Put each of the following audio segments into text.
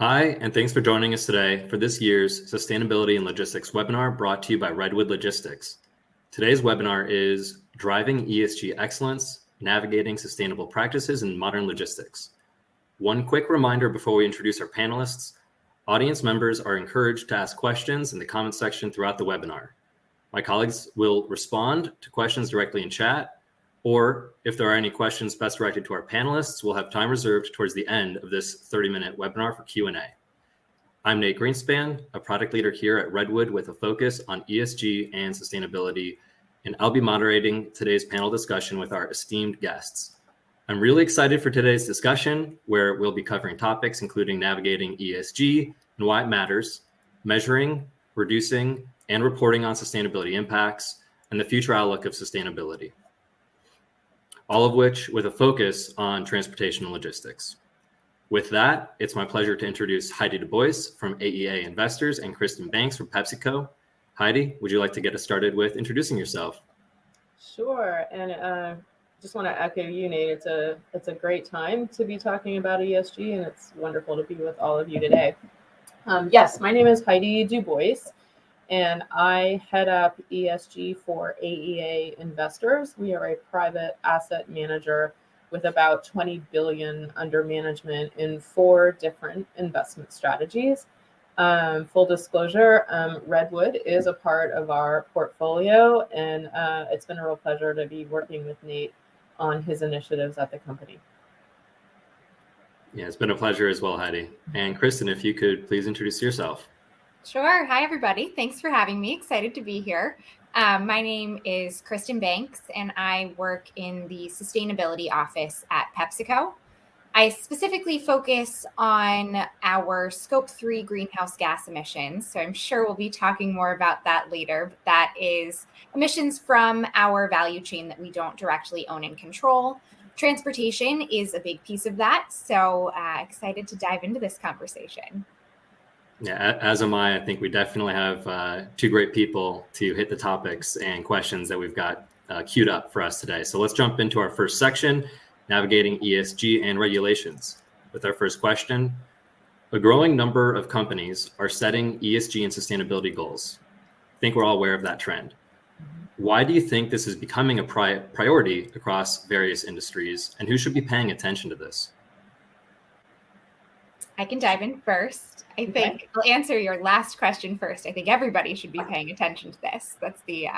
Hi, and thanks for joining us today for this year's Sustainability and Logistics webinar brought to you by Redwood Logistics. Today's webinar is Driving ESG Excellence, Navigating Sustainable Practices in Modern Logistics. One quick reminder before we introduce our panelists, audience members are encouraged to ask questions in the comment section throughout the webinar. My colleagues will respond to questions directly in chat, or if there are any questions best directed to our panelists, we'll have time reserved towards the end of this 30-minute webinar for Q&A. I'm Nate Greenspan, a product leader here at Redwood with a focus on ESG and sustainability, and I'll be moderating today's panel discussion with our esteemed guests. I'm really excited for today's discussion, where we'll be covering topics including navigating ESG and why it matters, measuring, reducing, and reporting on sustainability impacts, and the future outlook of sustainability. All of which with a focus on transportation and logistics. With that, it's my pleasure to introduce Heidi Du Bois from AEA Investors and Kristen Banks from PepsiCo. Heidi, would you like to get us started with introducing yourself? Sure, and just want to echo you, Nate. It's a great time to be talking about ESG, and it's wonderful to be with all of you today. Yes, my name is Heidi Du Bois, and I head up ESG for AEA Investors. We are a private asset manager with about 20 billion under management in 4 different investment strategies. Full disclosure, Redwood is a part of our portfolio, and it's been a real pleasure to be working with Nate on his initiatives at the company. Yeah, it's been a pleasure as well, Heidi. And Kristen, if you could please introduce yourself. Sure. Hi, everybody. Thanks for having me. Excited to be here. My name is Kristen Banks, and I work in the sustainability office at PepsiCo. I specifically focus on our Scope 3 greenhouse gas emissions. So I'm sure we'll be talking more about that later. But that is emissions from our value chain that we don't directly own and control. Transportation is a big piece of that. So excited to dive into this conversation. Yeah, as am I. I think we definitely have 2 great people to hit the topics and questions that we've got queued up for us today. So let's jump into our first section, navigating ESG and regulations. With our first question, a growing number of companies are setting ESG and sustainability goals. I think we're all aware of that trend. Why do you think this is becoming a priority across various industries, and who should be paying attention to this? I can dive in first. I think I'll answer your last question first. I think everybody should be paying attention to this. That's the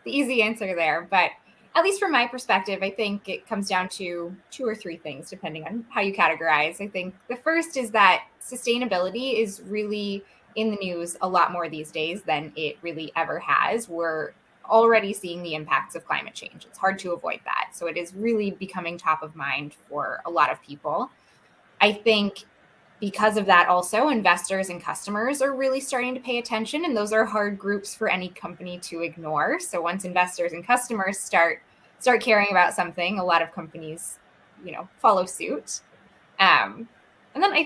easy answer there. But at least from my perspective, I think it comes down to 2 or 3 things, depending on how you categorize. I think the first is that sustainability is really in the news a lot more these days than it really ever has. We're already seeing the impacts of climate change. It's hard to avoid that. So it is really becoming top of mind for a lot of people. I think because of that, also, investors and customers are really starting to pay attention, and those are hard groups for any company to ignore. So once investors and customers start caring about something, a lot of companies, follow suit. And then I'm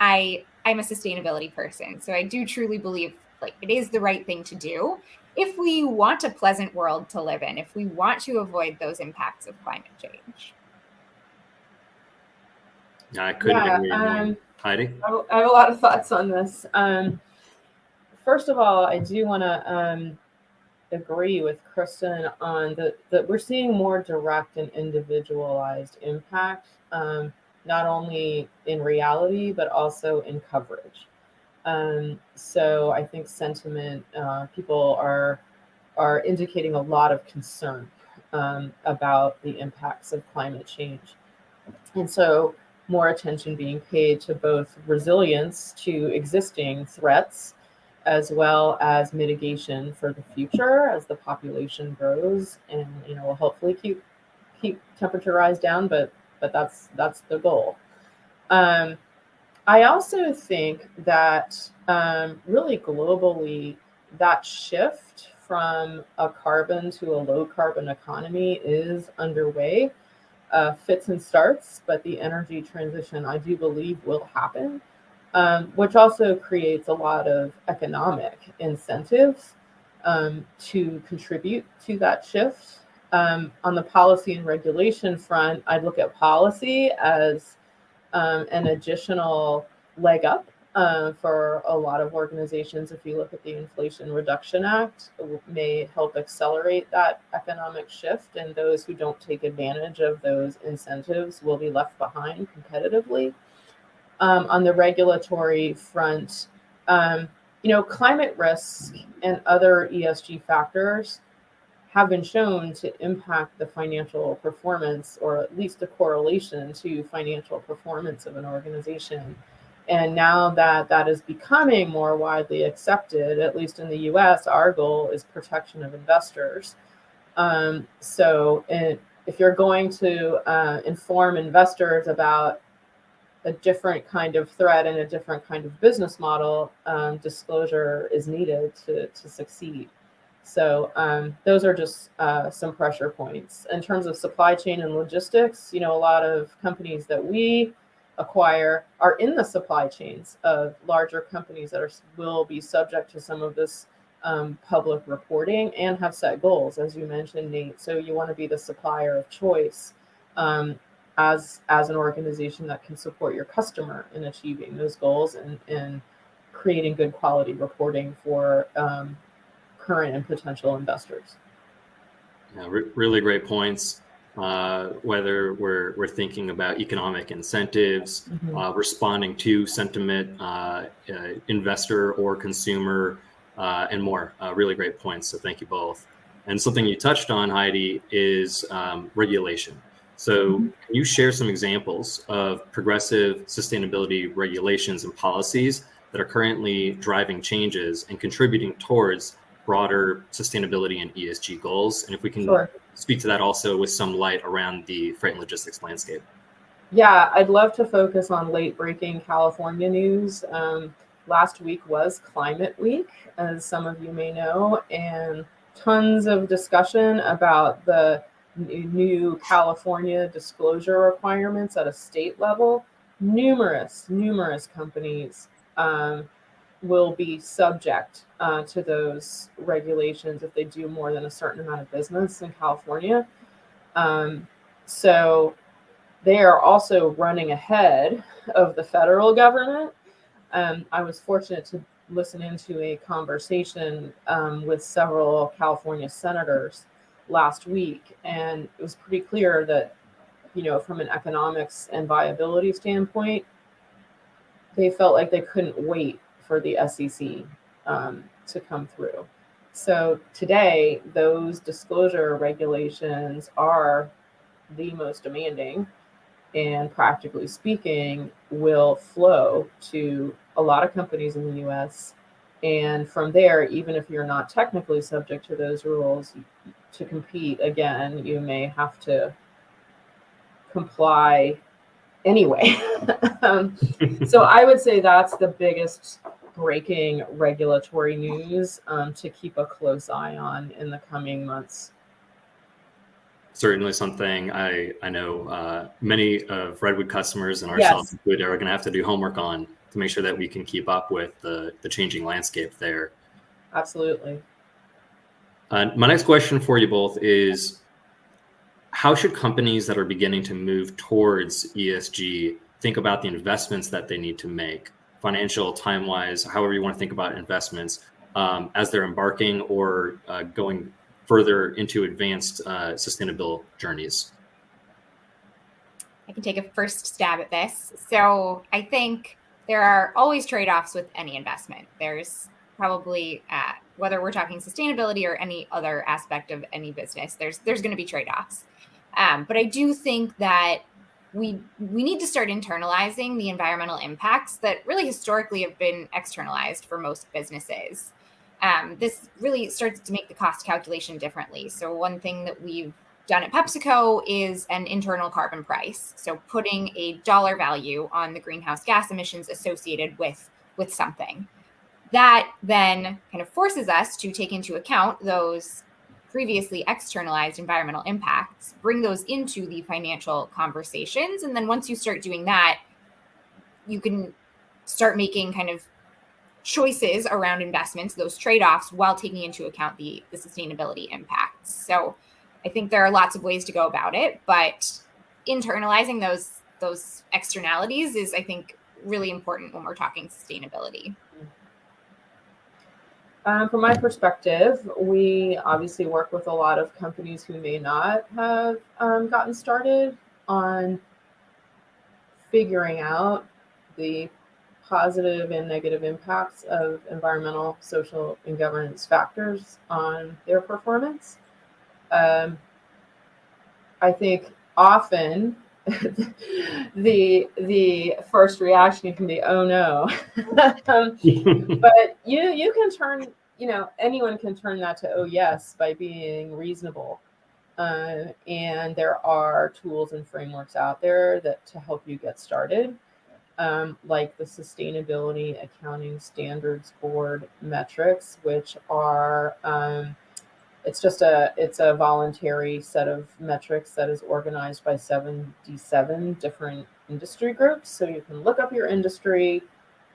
a sustainability person, so I do truly believe it is the right thing to do if we want a pleasant world to live in, if we want to avoid those impacts of climate change. I couldn't agree more. Heidi? I have a lot of thoughts on this. First of all, I do want to agree with Kristen on that we're seeing more direct and individualized impact, not only in reality, but also in coverage. So I think sentiment, people are indicating a lot of concern about the impacts of climate change. And so more attention being paid to both resilience to existing threats, as well as mitigation for the future as the population grows, and will hopefully keep temperature rise down, but that's the goal. I also think that really globally, that shift from a carbon to a low carbon economy is underway. Fits and starts, but the energy transition, I do believe, will happen, which also creates a lot of economic incentives to contribute to that shift. On the policy and regulation front, I look at policy as an additional leg up for a lot of organizations. If you look at the Inflation Reduction Act, it may help accelerate that economic shift, and those who don't take advantage of those incentives will be left behind competitively. On the regulatory front, climate risk and other ESG factors have been shown to impact the financial performance, or at least a correlation to financial performance of an organization. And now that that is becoming more widely accepted, at least in the US, our goal is protection of investors. If you're going to inform investors about a different kind of threat and a different kind of business model, disclosure is needed to succeed. So those are just some pressure points. In terms of supply chain and logistics, a lot of companies that we acquire are in the supply chains of larger companies that will be subject to some of this public reporting and have set goals, as you mentioned, Nate. So you want to be the supplier of choice as an organization that can support your customer in achieving those goals and creating good quality reporting for current and potential investors. Yeah, really great points. Whether we're thinking about economic incentives, responding to sentiment, investor or consumer, and more. Really great points. So thank you both. And something you touched on, Heidi, is regulation. So can you share some examples of progressive sustainability regulations and policies that are currently driving changes and contributing towards broader sustainability and ESG goals? And if we can speak to that also with some light around the freight and logistics landscape. Yeah, I'd love to focus on late breaking California news. Last week was Climate Week, as some of you may know, and tons of discussion about the new California disclosure requirements at a state level. Numerous companies will be subject to those regulations if they do more than a certain amount of business in California. So they are also running ahead of the federal government. I was fortunate to listen into a conversation with several California senators last week, and it was pretty clear that, from an economics and viability standpoint, they felt like they couldn't wait for the SEC to come through. So today, those disclosure regulations are the most demanding, and practically speaking, will flow to a lot of companies in the US. And from there, even if you're not technically subject to those rules, to compete again, you may have to comply anyway. So I would say that's the biggest breaking regulatory news to keep a close eye on in the coming months. Certainly something I know many of Redwood customers and ourselves included are going to have to do homework on to make sure that we can keep up with the changing landscape there. Absolutely. My next question for you both is, how should companies that are beginning to move towards ESG think about the investments that they need to make, financial, time-wise, however you want to think about investments, as they're embarking or going further into advanced sustainable journeys? I can take a first stab at this. So I think there are always trade-offs with any investment. There's probably, whether we're talking sustainability or any other aspect of any business, there's going to be trade-offs. But I do think that we need to start internalizing the environmental impacts that really historically have been externalized for most businesses. This really starts to make the cost calculation differently. So one thing that we've done at PepsiCo is an internal carbon price. So putting a dollar value on the greenhouse gas emissions associated with something. That then kind of forces us to take into account those previously externalized environmental impacts, bring those into the financial conversations. And then once you start doing that, you can start making kind of choices around investments, those trade-offs, while taking into account the sustainability impacts. So I think there are lots of ways to go about it, but internalizing those externalities is, I think, really important when we're talking sustainability? From my perspective, we obviously work with a lot of companies who may not have gotten started on figuring out the positive and negative impacts of environmental, social, and governance factors on their performance. I think often the first reaction can be, oh no. But you can turn, anyone can turn that to oh yes by being reasonable. And there are tools and frameworks out there that to help you get started, like the Sustainability Accounting Standards Board metrics, which are it's a voluntary set of metrics that is organized by 77 different industry groups. So you can look up your industry,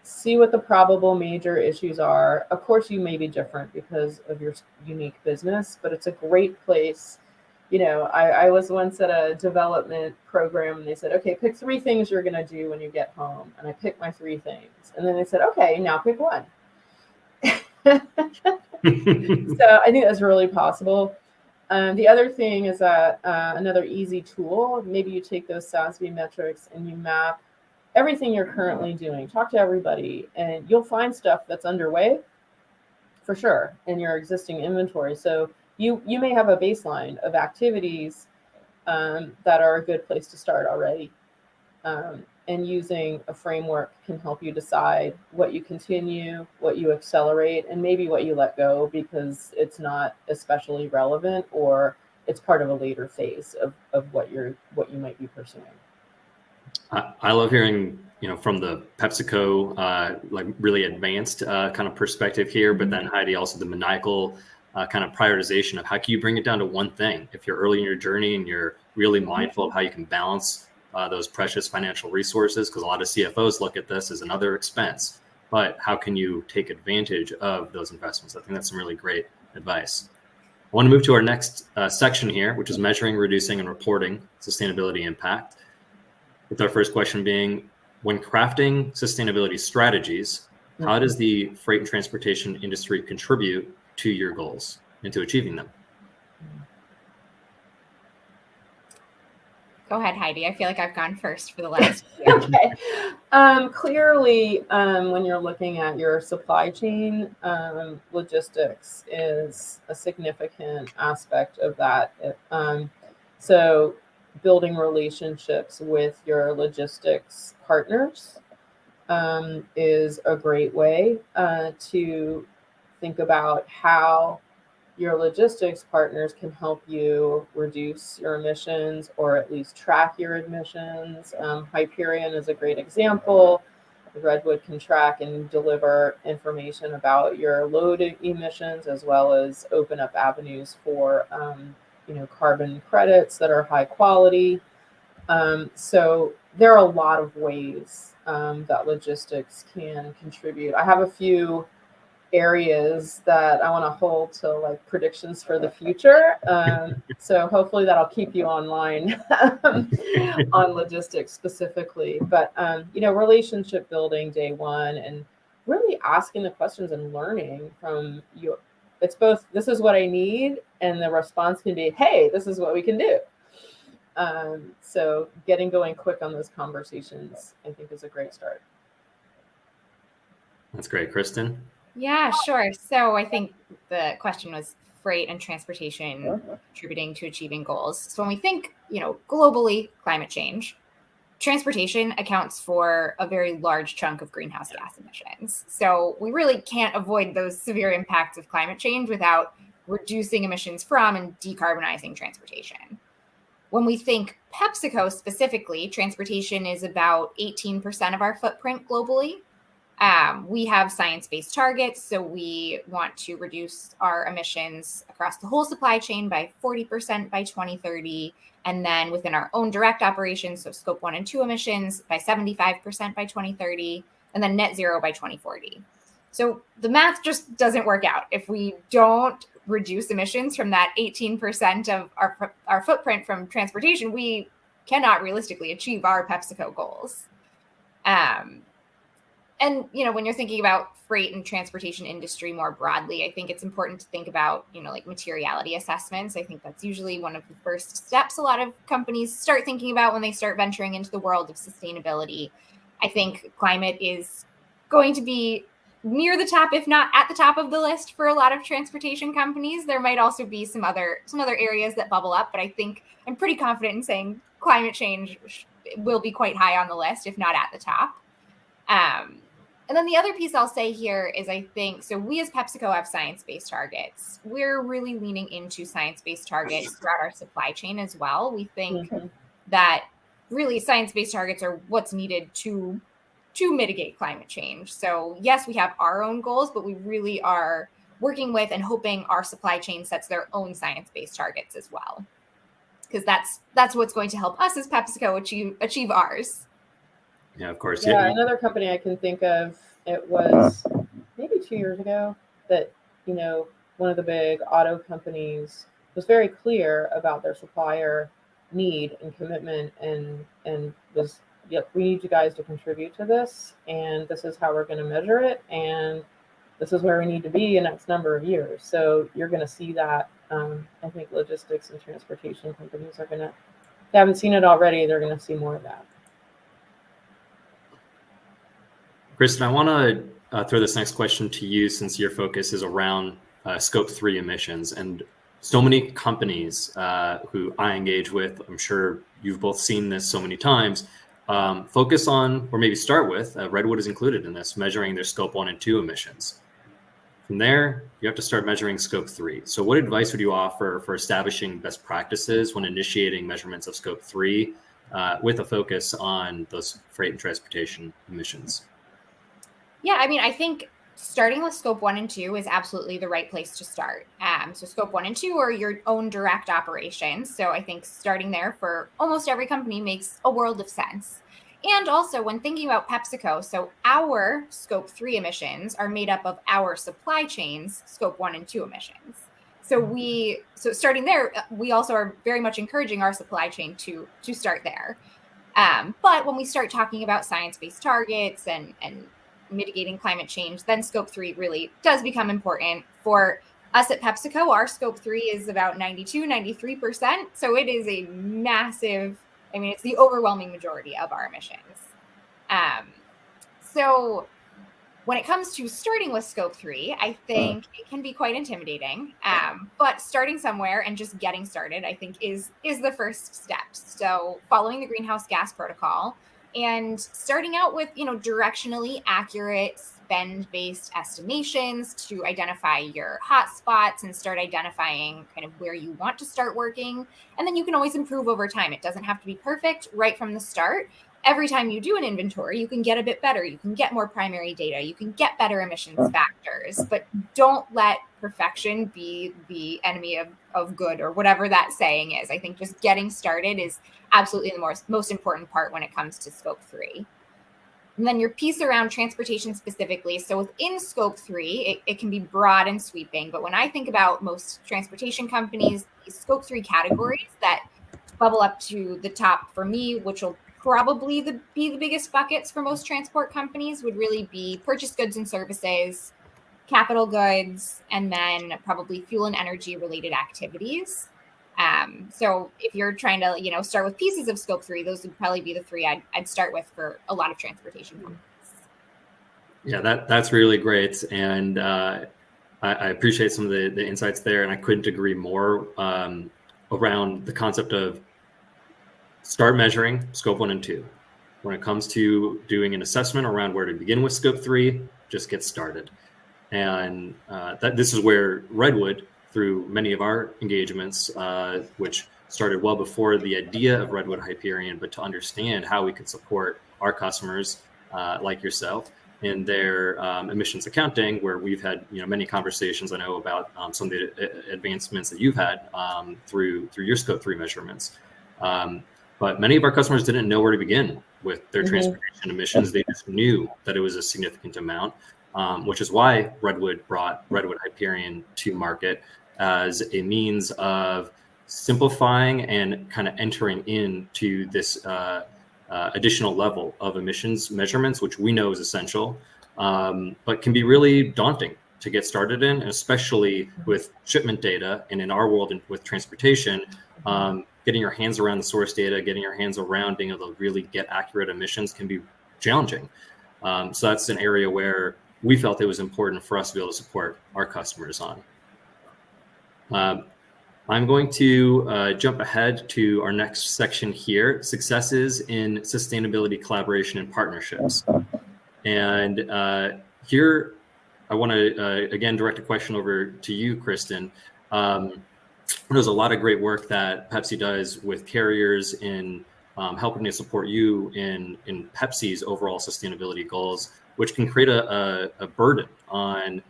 see what the probable major issues are. Of course, you may be different because of your unique business, but it's a great place. I was once at a development program and they said, okay, pick 3 things you're going to do when you get home. And I picked my 3 things. And then they said, okay, now pick one. So I think that's really possible. The other thing is that another easy tool, maybe you take those SASB metrics and you map everything you're currently doing. Talk to everybody and you'll find stuff that's underway for sure in your existing inventory. So you may have a baseline of activities that are a good place to start already. And using a framework can help you decide what you continue, what you accelerate, and maybe what you let go because it's not especially relevant or it's part of a later phase of what you might be pursuing. I love hearing, from the PepsiCo, like really advanced kind of perspective here, but then Heidi, also the maniacal kind of prioritization of how can you bring it down to one thing if you're early in your journey and you're really mindful of how you can balance those precious financial resources, because a lot of CFOs look at this as another expense, but how can you take advantage of those investments? I think that's some really great advice. I want to move to our next section here, which is measuring, reducing, and reporting sustainability impact. With our first question being, when crafting sustainability strategies, how does the freight and transportation industry contribute to your goals and to achieving them? Go ahead, Heidi. I feel like I've gone first for the last year. Okay. Clearly, when you're looking at your supply chain, logistics is a significant aspect of that. So building relationships with your logistics partners is a great way to think about how your logistics partners can help you reduce your emissions or at least track your emissions. Hyperion is a great example. Redwood can track and deliver information about your load emissions as well as open up avenues for carbon credits that are high quality. So there are a lot of ways that logistics can contribute. I have a few areas that I want to hold to like predictions for the future. So hopefully that'll keep you online on logistics specifically. But relationship building day one and really asking the questions and learning from you. It's both, this is what I need, and the response can be, hey, this is what we can do. So getting going quick on those conversations, I think, is a great start. That's great. Kristen? Yeah, sure. So I think the question was freight and transportation contributing to achieving goals. So when we think, globally, climate change, transportation accounts for a very large chunk of greenhouse gas emissions. So we really can't avoid those severe impacts of climate change without reducing emissions from and decarbonizing transportation. When we think PepsiCo specifically, transportation is about 18% of our footprint globally. We have science-based targets, so we want to reduce our emissions across the whole supply chain by 40% by 2030, and then within our own direct operations, so scope 1 and 2 emissions, by 75% by 2030, and then net zero by 2040. So the math just doesn't work out. If we don't reduce emissions from that 18% of our footprint from transportation, we cannot realistically achieve our PepsiCo goals. And, when you're thinking about freight and transportation industry more broadly, I think it's important to think about, like materiality assessments. I think that's usually one of the first steps a lot of companies start thinking about when they start venturing into the world of sustainability. I think climate is going to be near the top, if not at the top of the list for a lot of transportation companies. There might also be some other areas that bubble up, but I think I'm pretty confident in saying climate change will be quite high on the list, if not at the top. And then the other piece I'll say here is I think, so we as PepsiCo have science-based targets. We're really leaning into science-based targets throughout our supply chain as well. We think that really science-based targets are what's needed to mitigate climate change. So yes, we have our own goals, but we really are working with and hoping our supply chain sets their own science-based targets as well. Because that's what's going to help us as PepsiCo achieve ours. Yeah, of course. Yeah, another company I can think of, it was maybe 2 years ago that, one of the big auto companies was very clear about their supplier need and commitment and was, yep, we need you guys to contribute to this, and this is how we're going to measure it, and this is where we need to be in X number of years. So you're going to see that. I think logistics and transportation companies are going to, if they haven't seen it already, they're going to see more of that. Kristen, I want to throw this next question to you since your focus is around Scope 3 emissions. And so many companies who I engage with, I'm sure you've both seen this so many times, focus on, or maybe start with, Redwood is included in this, measuring their Scope 1 and 2 emissions. From there, you have to start measuring Scope 3. So what advice would you offer for establishing best practices when initiating measurements of Scope 3 with a focus on those freight and transportation emissions? Yeah, I think starting with Scope 1 and 2 is absolutely the right place to start. So Scope 1 and 2 are your own direct operations. So I think starting there for almost every company makes a world of sense. And also when thinking about PepsiCo, so our Scope 3 emissions are made up of our supply chain's Scope 1 and 2 emissions. So starting there, we also are very much encouraging our supply chain to start there. But when we start talking about science-based targets and mitigating climate change, then Scope 3 really does become important. For us at PepsiCo, our Scope 3 is about 93%. So it is a massive, it's the overwhelming majority of our emissions. So when it comes to starting with Scope 3, I think it can be quite intimidating. But starting somewhere and just getting started, I think is the first step. So following the greenhouse gas protocol, and starting out with, directionally accurate spend-based estimations to identify your hot spots and start identifying kind of where you want to start working. And then you can always improve over time. It doesn't have to be perfect right from the start. Every time you do an inventory, you can get a bit better. You can get more primary data. You can get better emissions factors, but don't let perfection be the enemy of good, or whatever that saying is. I think just getting started is absolutely the most important part when it comes to Scope 3. And then your piece around transportation specifically. So within Scope 3, it can be broad and sweeping. But when I think about most transportation companies, these Scope 3 categories that bubble up to the top for me, which will probably be the biggest buckets for most transport companies, would really be purchased goods and services, capital goods, and then probably fuel and energy related activities. So if you're trying to, start with pieces of Scope 3, those would probably be the three I'd start with for a lot of transportation companies. Yeah, that's really great. And I appreciate some of the insights there. And I couldn't agree more around the concept of start measuring Scope 1 and 2. When it comes to doing an assessment around where to begin with Scope 3, just get started. And this is where Redwood, through many of our engagements, which started well before the idea of Redwood Hyperion, but to understand how we could support our customers like yourself in their emissions accounting, where we've had many conversations, I know, about some of the advancements that you've had through your Scope 3 measurements. But many of our customers didn't know where to begin with their transportation emissions. They just knew that it was a significant amount, which is why Redwood brought Redwood Hyperion to market as a means of simplifying and kind of entering into this additional level of emissions measurements, which we know is essential, but can be really daunting to get started in, especially with shipment data. And in our world, with transportation, getting your hands around the source data, getting your hands around being able to really get accurate emissions can be challenging. So that's an area where we felt it was important for us to be able to support our customers on. I'm going to jump ahead to our next section here, successes in sustainability collaboration and partnerships. And here, I want to, again, direct a question over to you, Kristen. There's a lot of great work that Pepsi does with carriers in helping to support you in Pepsi's overall sustainability goals, which can create a burden on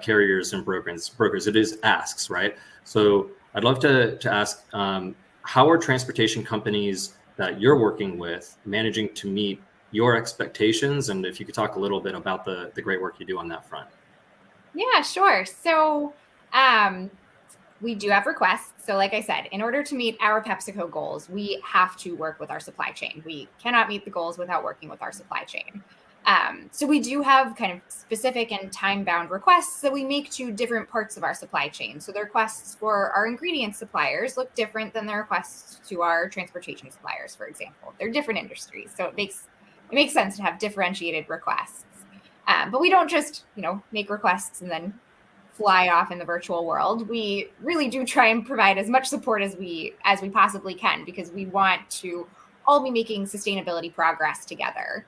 carriers and brokers. It is asks, right? So I'd love to ask, how are transportation companies that you're working with managing to meet your expectations? And if you could talk a little bit about the great work you do on that front. Yeah, sure. So we do have requests. So like I said, in order to meet our PepsiCo goals, we have to work with our supply chain. We cannot meet the goals without working with our supply chain. So we do have kind of specific and time-bound requests that we make to different parts of our supply chain. So the requests for our ingredient suppliers look different than the requests to our transportation suppliers, for example. They're different industries, so it makes sense to have differentiated requests. But we don't just, make requests and then fly off in the virtual world. We really do try and provide as much support as we possibly can, because we want to all be making sustainability progress together.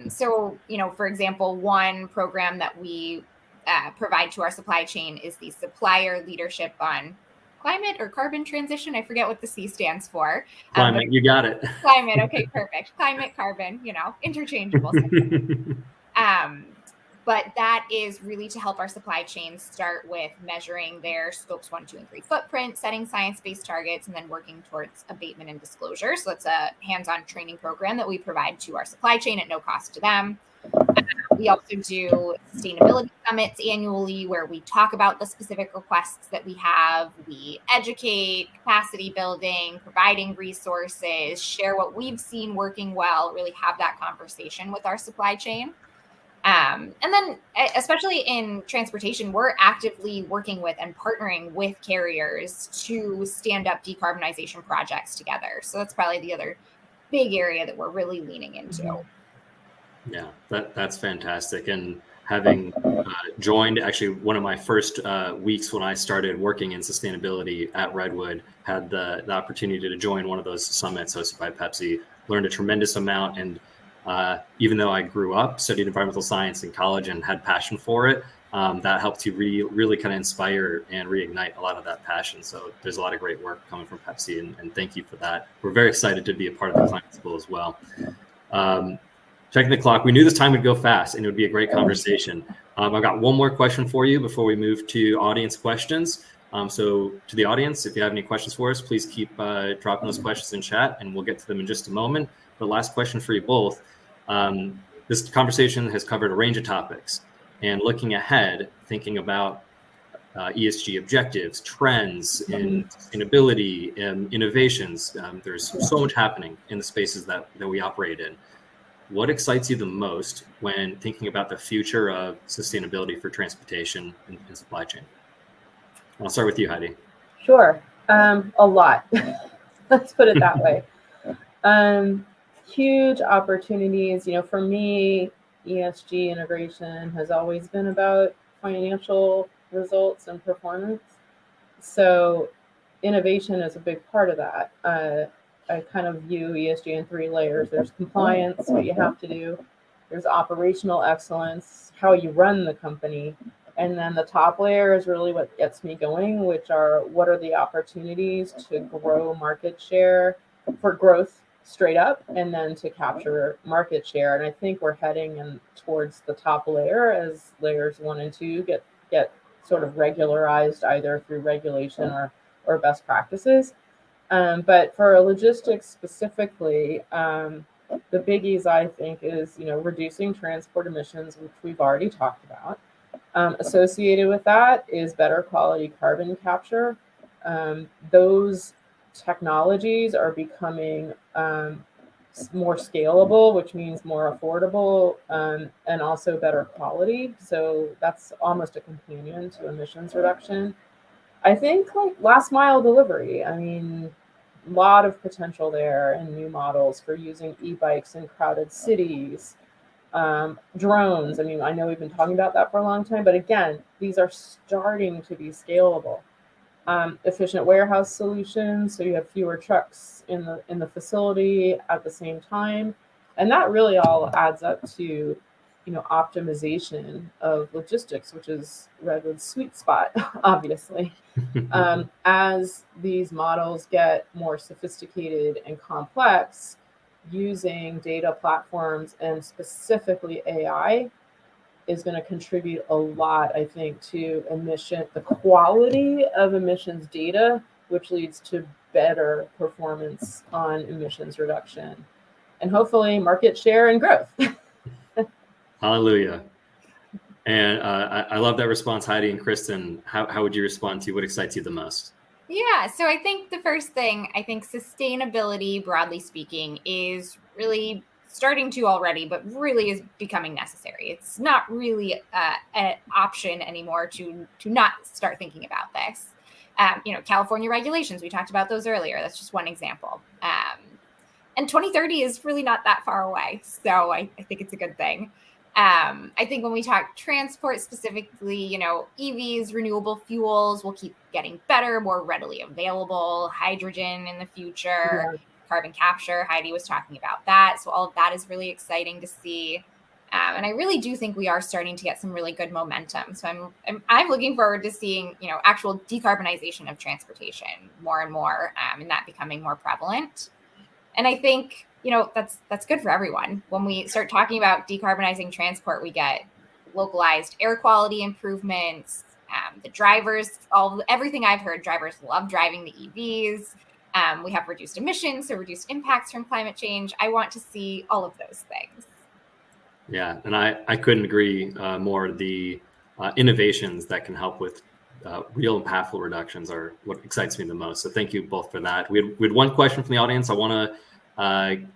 So, for example, one program that we provide to our supply chain is the Supplier Leadership on Climate or Carbon Transition. I forget what the C stands for. Climate, you got it. Climate, okay, perfect. Climate, carbon, interchangeable. But that is really to help our supply chain start with measuring their scopes 1, 2, and 3 footprint, setting science-based targets, and then working towards abatement and disclosure. So it's a hands-on training program that we provide to our supply chain at no cost to them. We also do sustainability summits annually where we talk about the specific requests that we have. We educate, capacity building, providing resources, share what we've seen working well, really have that conversation with our supply chain. And then, especially in transportation, we're actively working with and partnering with carriers to stand up decarbonization projects together. So that's probably the other big area that we're really leaning into. Yeah, that's fantastic. And having joined, actually, one of my first weeks when I started working in sustainability at Redwood, had the opportunity to join one of those summits hosted by Pepsi, learned a tremendous amount. And even though I grew up, studied environmental science in college and had passion for it, that helped to really kind of inspire and reignite a lot of that passion. So there's a lot of great work coming from Pepsi, and thank you for that. We're very excited to be a part of the Climate School as well. Checking the clock, we knew this time would go fast and it would be a great conversation. I've got one more question for you before we move to audience questions. So to the audience, if you have any questions for us, please keep dropping those questions in chat and we'll get to them in just a moment. But last question for you both. This conversation has covered a range of topics, and looking ahead, thinking about ESG objectives, trends in sustainability, innovations. There's so much happening in the spaces that we operate in. What excites you the most when thinking about the future of sustainability for transportation and supply chain? I'll start with you, Heidi. Sure. A lot. Let's put it that way. Huge opportunities. For me, ESG integration has always been about financial results and performance. So innovation is a big part of that. I kind of view ESG in 3 layers. There's compliance, what you have to do. There's operational excellence, how you run the company. And then the top layer is really what gets me going, which are what are the opportunities to grow market share for growth straight up, and then to capture market share. And I think we're heading in towards the top layer as layers 1 and 2 get sort of regularized either through regulation or best practices. But for logistics specifically, the biggies I think is reducing transport emissions, which we've already talked about. Associated with that is better quality carbon capture. Those technologies are becoming more scalable, which means more affordable, and also better quality. So that's almost a companion to emissions reduction. I think like last mile delivery, I mean, a lot of potential there and new models for using e-bikes in crowded cities. Drones, I mean, I know we've been talking about that for a long time, but again, these are starting to be scalable. Efficient warehouse solutions, so you have fewer trucks in the facility at the same time, and that really all adds up to, optimization of logistics, which is Redwood's sweet spot, obviously. As these models get more sophisticated and complex, using data platforms and specifically AI is going to contribute a lot, I think, to the quality of emissions data, which leads to better performance on emissions reduction and hopefully market share and growth. Hallelujah. And I love that response, Heidi and Kristen. How would you respond to what excites you the most? Yeah, so I think the first thing, I think sustainability, broadly speaking, is really starting to already, but really is becoming necessary. It's not really an option anymore to not start thinking about this. California regulations, we talked about those earlier. That's just one example. And 2030 is really not that far away. So I think it's a good thing. I think when we talk transport specifically, EVs, renewable fuels will keep getting better, more readily available, hydrogen in the future, carbon capture. Heidi was talking about that. So all of that is really exciting to see. And I really do think we are starting to get some really good momentum. So I'm looking forward to seeing, actual decarbonization of transportation more and more, and that becoming more prevalent. And I think, that's good for everyone. When we start talking about decarbonizing transport, we get localized air quality improvements. The drivers, everything I've heard, drivers love driving the EVs. We have reduced emissions, so reduced impacts from climate change. I want to see all of those things. Yeah, and I couldn't agree more. The innovations that can help with real impactful reductions are what excites me the most. So thank you both for that. We had one question from the audience I want to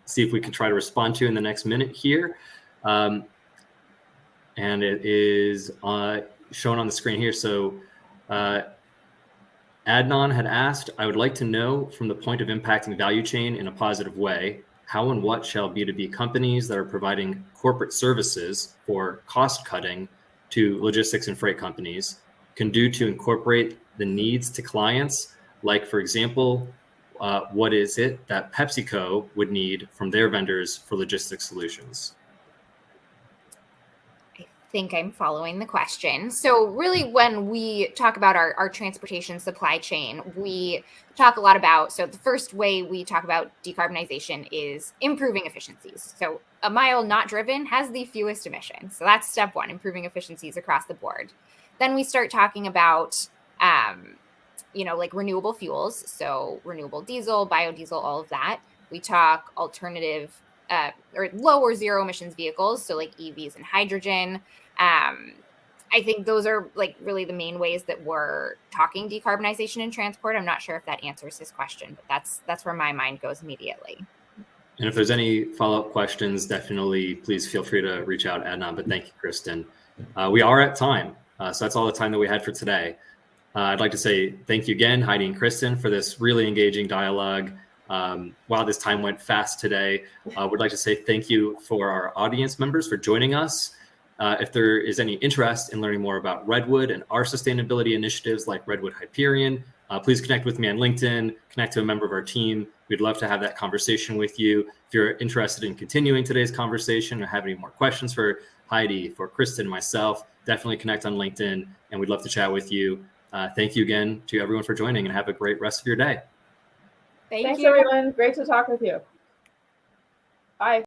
see if we can try to respond to in the next minute here. And it is shown on the screen here. So Adnan had asked, I would like to know from the point of impacting value chain in a positive way, how and what shall B2B companies that are providing corporate services for cost cutting to logistics and freight companies can do to incorporate the needs to clients? Like, for example, what is it that PepsiCo would need from their vendors for logistics solutions? I think I'm following the question. So really, when we talk about our transportation supply chain, we talk a lot about, so the first way we talk about decarbonization is improving efficiencies. So a mile not driven has the fewest emissions. So that's step one, improving efficiencies across the board. Then we start talking about, like renewable fuels. So renewable diesel, biodiesel, all of that. We talk alternative or low or zero emissions vehicles. So like EVs and hydrogen. I think those are like really the main ways that we're talking decarbonization in transport. I'm not sure if that answers his question, but that's where my mind goes immediately. And if there's any follow-up questions, definitely please feel free to reach out, Adnan. But thank you, Kristen. We are at time. So that's all the time that we had for today. I'd like to say thank you again, Heidi and Kristen, for this really engaging dialogue. Wow, this time went fast today. Would like to say thank you for our audience members for joining us. If there is any interest in learning more about Redwood and our sustainability initiatives like Redwood Hyperion, please connect with me on LinkedIn, connect to a member of our team. We'd love to have that conversation with you. If you're interested in continuing today's conversation or have any more questions for Heidi, for Kristen, myself, definitely connect on LinkedIn, and we'd love to chat with you. Thank you again to everyone for joining, and have a great rest of your day. Thanks, everyone. Great to talk with you. Bye.